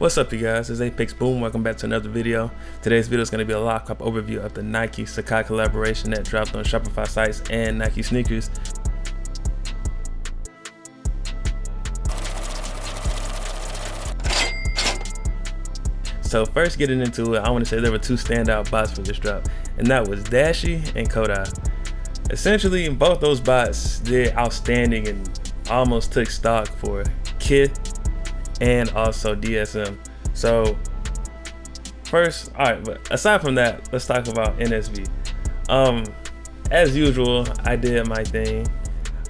What's up, you guys? It's Apex Boom. Welcome back to another video. Today's video is going to be a lockup overview of the Nike Sacai collaboration that dropped on Shopify sites and Nike sneakers. So first getting into it, I want to say there were two standout bots for this drop, and that was Dashi and Kodai. Essentially, both those bots did outstanding and almost took stock for Kith and also DSM. So first, all right, but aside from that, let's talk about NSV. As usual, I did my thing.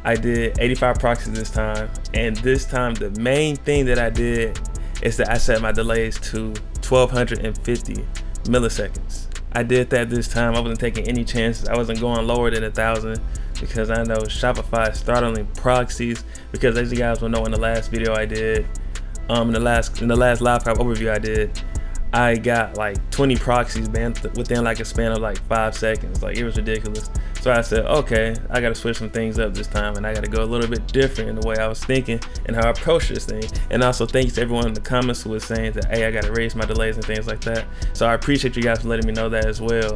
I did 85 proxies this time, and this time the main thing that I did is that I set my delays to 1250 milliseconds. I did that this time. I wasn't taking any chances. I wasn't going lower than 1,000 because I know Shopify is throttling proxies, because as you guys will know, in the last video I did, in the last live cop overview I did, I got like 20 proxies banned within like a span of like 5 seconds. Like, it was ridiculous. So I said, okay, I gotta switch some things up this time, and I gotta go a little bit different in the way I was thinking and how I approach this thing. And also thanks to everyone in the comments who was saying that, hey, I gotta raise my delays and things like that. So I appreciate you guys for letting me know that as well.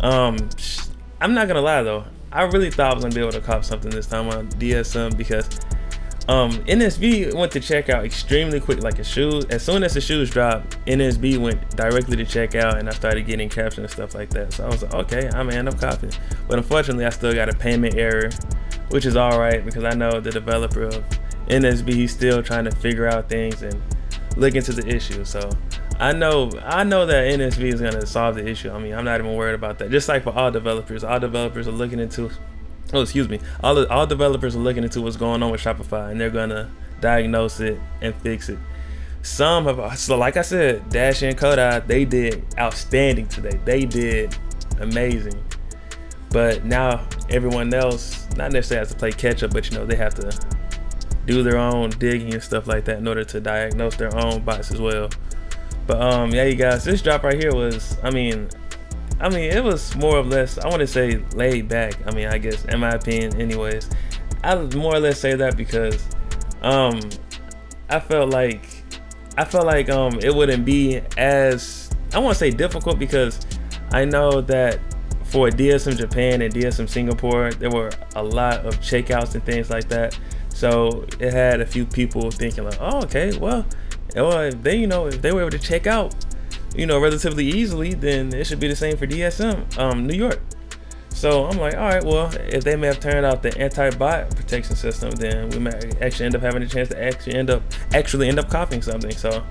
I'm not gonna lie though, I really thought I was gonna be able to cop something this time on DSM, because NSB went to checkout extremely quick. Like, as soon as the shoes dropped, NSB went directly to checkout, and I started getting captions and stuff like that. So I was like, okay, I'm gonna end up copying. But unfortunately, I still got a payment error, which is all right, because I know the developer of NSB, he's still trying to figure out things and look into the issue. So I know that NSB is gonna solve the issue. I mean, I'm not even worried about that. Just like for all developers are looking into, all developers are looking into what's going on with Shopify, and they're gonna diagnose it and fix it. So like I said, Dashi and Kodai, they did outstanding today. They did amazing. But now everyone else, not necessarily has to play catch up, but they have to do their own digging and stuff like that in order to diagnose their own bots as well. But yeah, you guys, this drop right here was, I mean, it was more or less, I want to say laid back. I mean, I guess, in my opinion anyways. I would more or less say that because I felt like it wouldn't be as, I want to say difficult, because I know that for DSM Japan and DSM Singapore, there were a lot of checkouts and things like that. So it had a few people thinking like, oh, okay, well if they, if they were able to check out, relatively easily, then it should be the same for DSM New York. So I'm like, all right, well, if they may have turned out the anti-bot protection system, then we might actually end up having a chance to actually end up copying something. So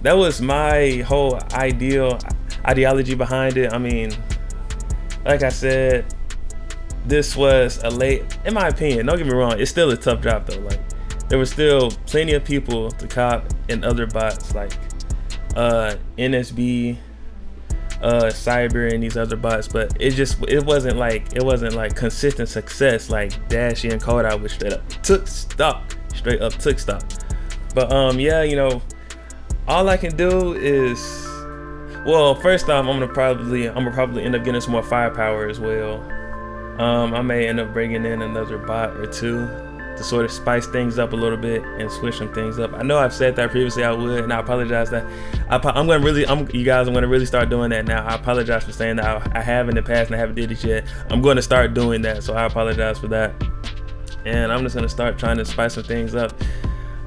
that was my whole ideology behind it. I mean, like I said, this was in my opinion, don't get me wrong, it's still a tough drop though. Like, there was still plenty of people to cop in other bots like NSB, Cyber, and these other bots, but it wasn't like consistent success like Dashi and Kodai, which straight up took stock. But yeah, all I can do is, well, first off, I'm gonna probably end up getting some more firepower as well. I may end up bringing in another bot or two to sort of spice things up a little bit and switch some things up. I know I've said that previously I would, and I apologize that I'm gonna really start doing that now. I apologize for saying that I have in the past and I haven't did it yet. I'm going to start doing that, so I apologize for that. And I'm just gonna start trying to spice some things up.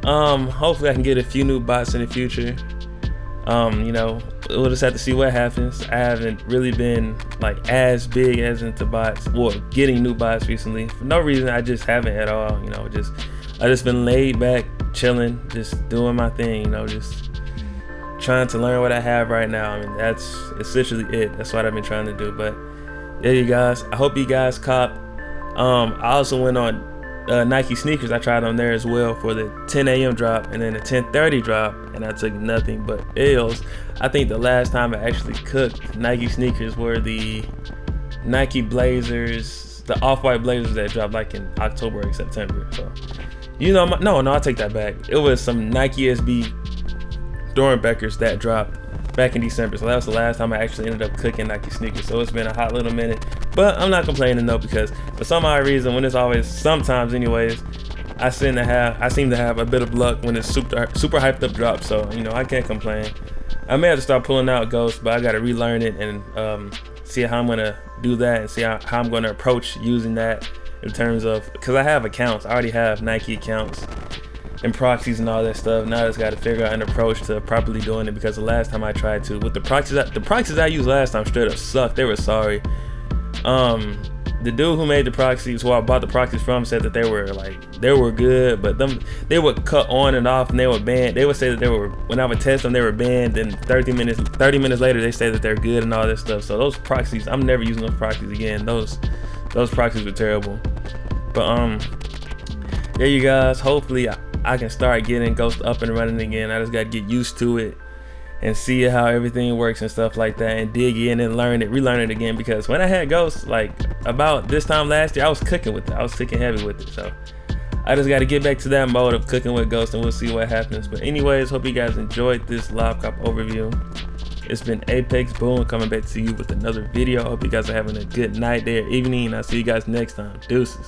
Hopefully I can get a few new bots in the future. We'll just have to see what happens. I haven't really been like as big as into bots, or getting new bots recently. For no reason, I just haven't at all. I just been laid back, chilling, just doing my thing. Just trying to learn what I have right now. I mean, that's essentially it. That's what I've been trying to do. But yeah, you guys, I hope you guys cop. I also went on Nike sneakers. I tried on there as well for the 10 a.m. drop and then the 10:30 drop, and I took nothing but L's. I think the last time I actually cooked Nike sneakers were the Nike Blazers, the off-white Blazers that dropped like in October or September. So no, I take that back. It was some Nike SB Dornbeckers that dropped back in December. So that was the last time I actually ended up cooking Nike sneakers. So it's been a hot little minute, but I'm not complaining though, because for some odd reason, when it's always, sometimes anyways, I seem to have a bit of luck when it's super hyped up drop, so you know, I can't complain. I may have to start pulling out Ghost, but I gotta relearn it and see how I'm gonna do that and see how I'm gonna approach using that in terms of, because I have accounts. I already have Nike accounts and proxies and all that stuff. Now I just gotta figure out an approach to properly doing it, because the last time I tried to with the proxies I used last time straight up sucked. They were sorry. The dude who made the proxies, who I bought the proxies from, said that they were good, but they would cut on and off and they would ban. They would say that when I would test them, they were banned. Then 30 minutes later, they say that they're good and all this stuff. So those proxies, I'm never using those proxies again. Those proxies were terrible. But yeah, you guys. Hopefully, I can start getting Ghost up and running again. I just gotta get used to it and see how everything works and stuff like that, and dig in and relearn it again. Because when I had Ghost, like about this time last year, I was cooking with it. I was cooking heavy with it. So I just got to get back to that mode of cooking with Ghost, and we'll see what happens. But anyways, hope you guys enjoyed this live cop overview. It's been Apex Boom coming back to you with another video. Hope you guys are having a good night, day, or evening. I'll see you guys next time. Deuces.